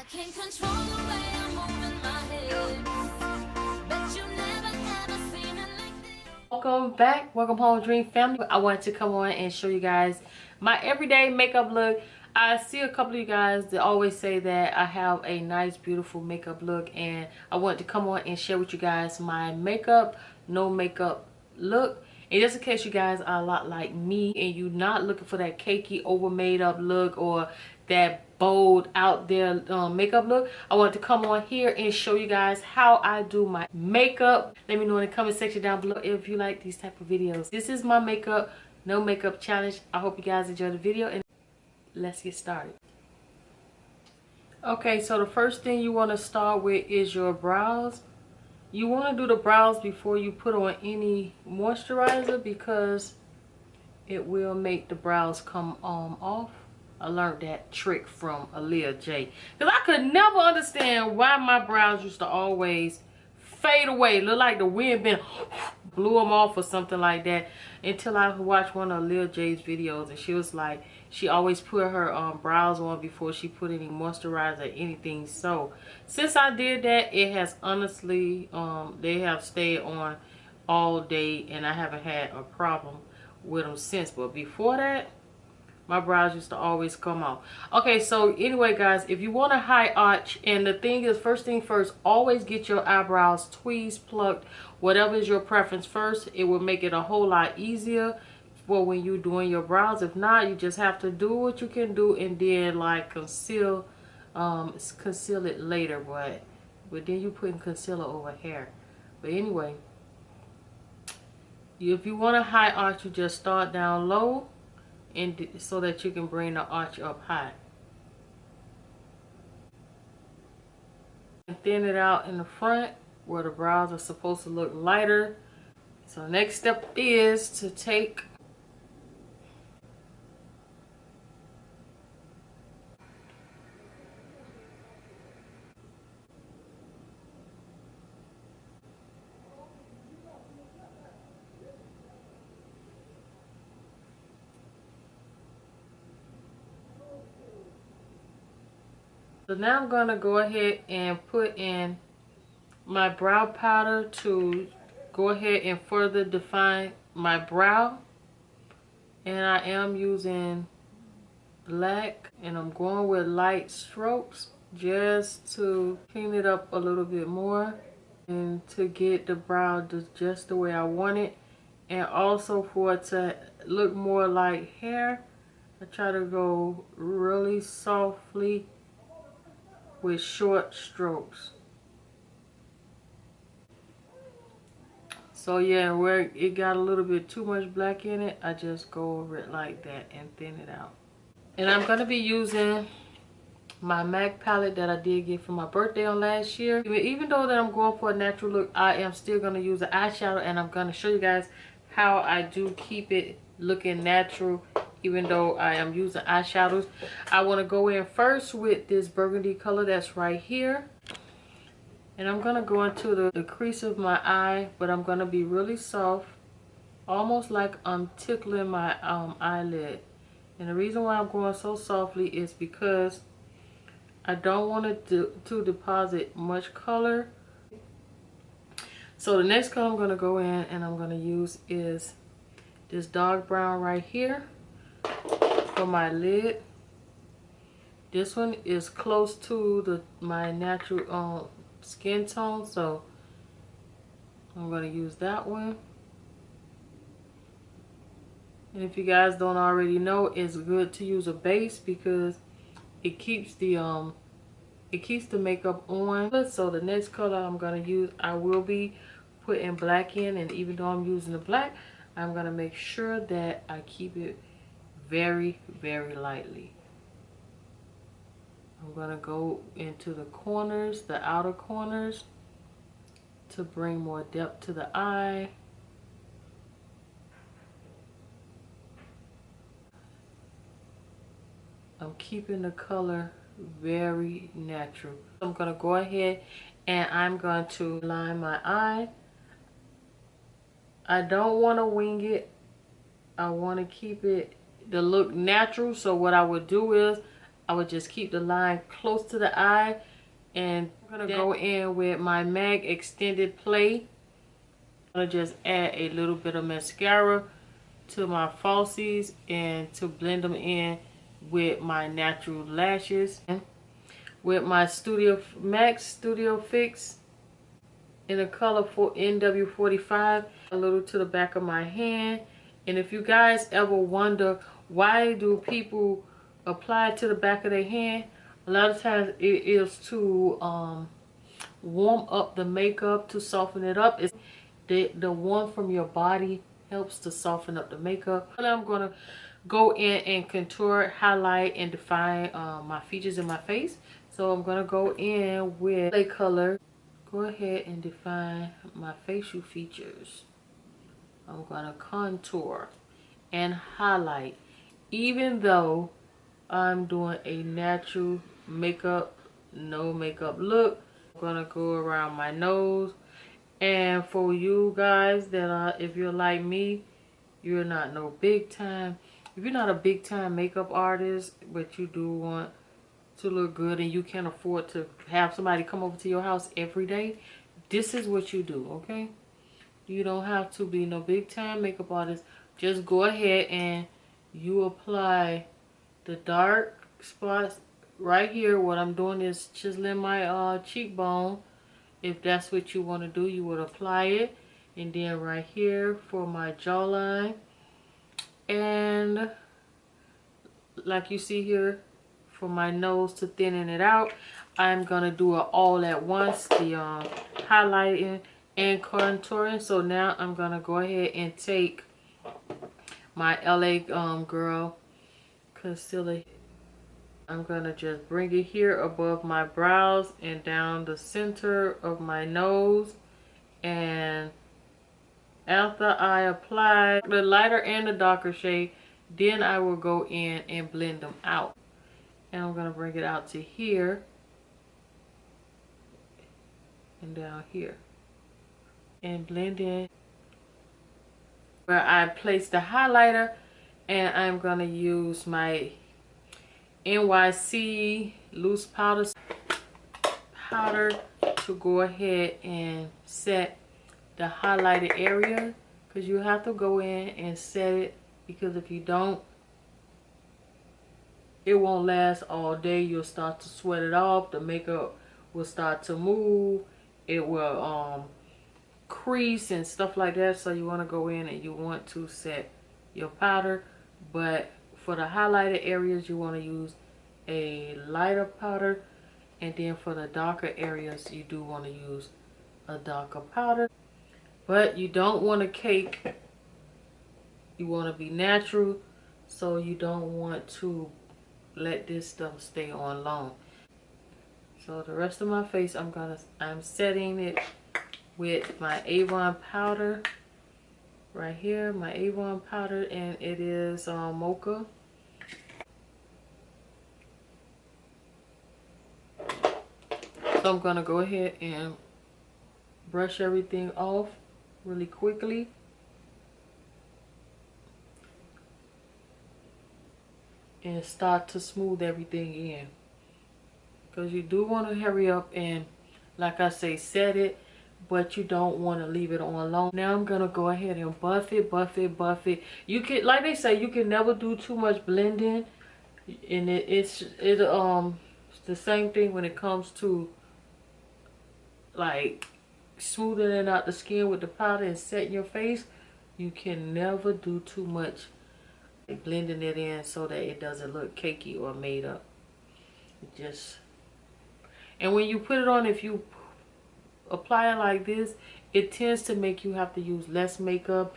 can't control the way I'm moving my hips. Bet you never ever seen it like this. Welcome back. Welcome home, Dream family. I wanted to come on and show you guys my everyday makeup look. I see a couple of you guys that always say that I have a nice, beautiful makeup look, and I wanted to come on and share with you guys my makeup, no makeup look. And just in case you guys are a lot like me and you're not looking for that cakey, over made up look or that bold out there makeup look, I wanted to come on here and show you guys how I do my makeup. Let me know in the comment section down below if you like these type of videos. This is my makeup no makeup challenge. I hope you guys enjoy the video, and let's get started. Okay, so the first thing you want to start with is your brows. You want to do the brows before you put on any moisturizer because it will make the brows come off. I learned that trick from Aaliyah J. Because I could never understand why my brows used to always fade away. Look like the wind been blew them off or something like that. Until I watched one of Aaliyah J's videos, and she was like, she always put her brows on before she put any moisturizer or anything. So since I did that, it has honestly, they have stayed on all day, and I haven't had a problem with them since. But before that, my brows used to always come out. Okay, so anyway guys, if you want a high arch, and the thing is, first thing first, always get your eyebrows tweezed, plucked, whatever is your preference first. It will make it a whole lot easier for when you're doing your brows. If not, you just have to do what you can do and then like conceal it later. But then you putting concealer over hair. But anyway, if you want a high arch, you just start down low, and so that you can bring the arch up high. And thin it out in the front where the brows are supposed to look lighter. So next step is to take So now I'm going to go ahead and put in my brow powder to go ahead and further define my brow. And I am using black, and I'm going with light strokes just to clean it up a little bit more and to get the brow just the way I want it, and also for it to look more like hair. I try to go really softly with short strokes. So yeah, where it got a little bit too much black in it, I just go over it like that and thin it out. And I'm going to be using my MAC palette that I did get for my birthday on last year. Even though that I'm going for a natural look, I am still going to use the eyeshadow, and I'm going to show you guys how I do keep it looking natural even though I am using eyeshadows. I want to go in first with this burgundy color that's right here. And I'm going to go into the crease of my eye, but I'm going to be really soft, almost like I'm tickling my eyelid. And the reason why I'm going so softly is because I don't want it to deposit much color. So the next color I'm going to go in and I'm going to use is this dark brown right here for my lid. This one is close to my natural skin tone, so I'm going to use that one. And if you guys don't already know, it's good to use a base because it keeps the makeup on. So the next color I'm going to use, I will be putting black in, and even though I'm using the black, I'm going to make sure that I keep it very, very lightly. I'm going to go into the corners, the outer corners, to bring more depth to the eye. I'm keeping the color very natural. I'm going to go ahead and I'm going to line my eye. I don't want to wing it. I want to keep it to look natural. So what I would do is I would just keep the line close to the eye. And I'm gonna go in with my MAC Extended Play. I'm gonna just add a little bit of mascara to my falsies and to blend them in with my natural lashes. With my MAC Studio Fix in the color for NW45, a little to the back of my hand. And if you guys ever wonder why do people apply it to the back of their hand, a lot of times it is to warm up the makeup, to soften it up. It's the warmth from your body helps to soften up the makeup. And I'm gonna go in and contour, highlight, and define my features in my face. So I'm gonna go in with a color. Go ahead and define my facial features. I'm gonna contour and highlight. Even though I'm doing a natural makeup, no makeup look, I'm gonna go around my nose. And for you guys that are, if you're like me, you're not no big time. If you're not a big time makeup artist, but you do want to look good and you can't afford to have somebody come over to your house every day, this is what you do, okay? You don't have to be no big time makeup artist. Just go ahead and you apply the dark spots right here. What I'm doing is chiseling my cheekbone. If that's what you want to do, you would apply it. And then right here for my jawline. And like you see here, for my nose to thinning it out, I'm gonna do it all at once, the highlighting and contouring. So now I'm gonna go ahead and take my LA Girl concealer. I'm gonna just bring it here above my brows and down the center of my nose. And after I apply the lighter and the darker shade, then I will go in and blend them out. And I'm gonna bring it out to here and down here and blend in where I place the highlighter. And I'm gonna use my NYC loose powder to go ahead and set the highlighted area, because you have to go in and set it, because if you don't, it won't last all day. You'll start to sweat it off. The makeup will start to move. It will crease and stuff like that. So you want to go in and you want to set your powder. But for the highlighted areas, you want to use a lighter powder. And then for the darker areas, you do want to use a darker powder. But you don't want to cake. You want to be natural. So you don't want to let this stuff stay on long. So the rest of my face, I'm setting it with my Avon powder right here, my Avon powder, and it is mocha. So I'm gonna go ahead and brush everything off really quickly. And start to smooth everything in, because you do want to hurry up and, like I say, set it, but you don't want to leave it on long. Now I'm gonna go ahead and buff it. You can, like they say, you can never do too much blending, and it's the same thing when it comes to like smoothing out the skin with the powder and setting your face. You can never do too much blending it in so that it doesn't look cakey or made up. And when you put it on, if you apply it like this, it tends to make you have to use less makeup,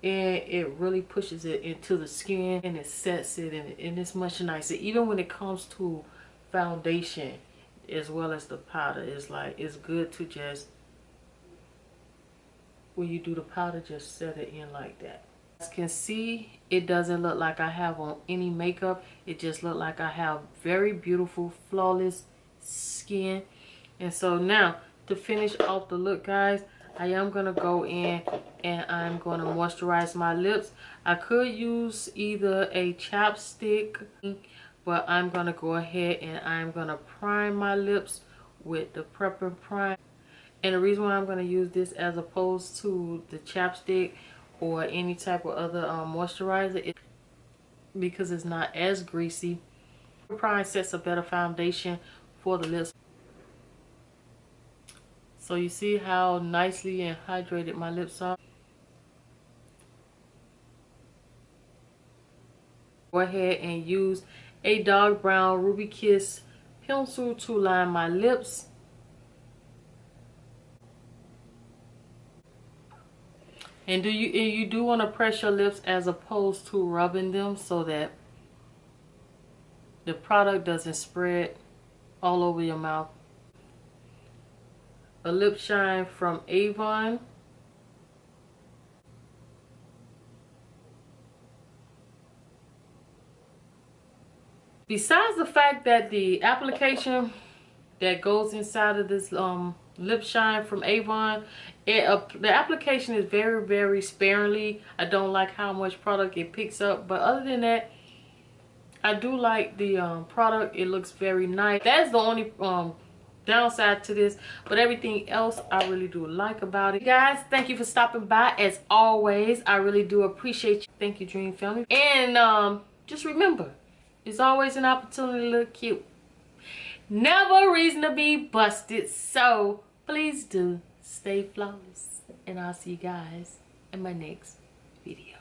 and it really pushes it into the skin and it sets it, and it's much nicer. Even when it comes to foundation as well as the powder, it's good to just, when you do the powder, just set it in like that. As you can see, it doesn't look like I have on any makeup. It just look like I have very beautiful, flawless skin. And so now, to finish off the look, guys, I am going to go in and I'm going to moisturize my lips. I could use either a chapstick, but I'm gonna go ahead and I'm gonna prime my lips with the Prepper Prime. And the reason why I'm gonna use this as opposed to the chapstick or any type of other moisturizer is because it's not as greasy. Prime sets a better foundation for the lips. So you see how nicely and hydrated my lips are. Go ahead and use a dark brown Ruby Kiss pencil to line my lips. And you do want to press your lips as opposed to rubbing them so that the product doesn't spread all over your mouth. A lip shine from Avon. Besides the fact that the application that goes inside of this lip shine from Avon, the application is very sparingly. I don't like how much product it picks up, but other than that, I do like the product. It looks very nice. That's the only downside to this, but everything else I really do like about it. Guys, thank you for stopping by. As always, I really do appreciate you. Thank you, Dream Family. And just remember, it's always an opportunity to look cute. Never a reason to be busted. So please do stay flawless, and I'll see you guys in my next video.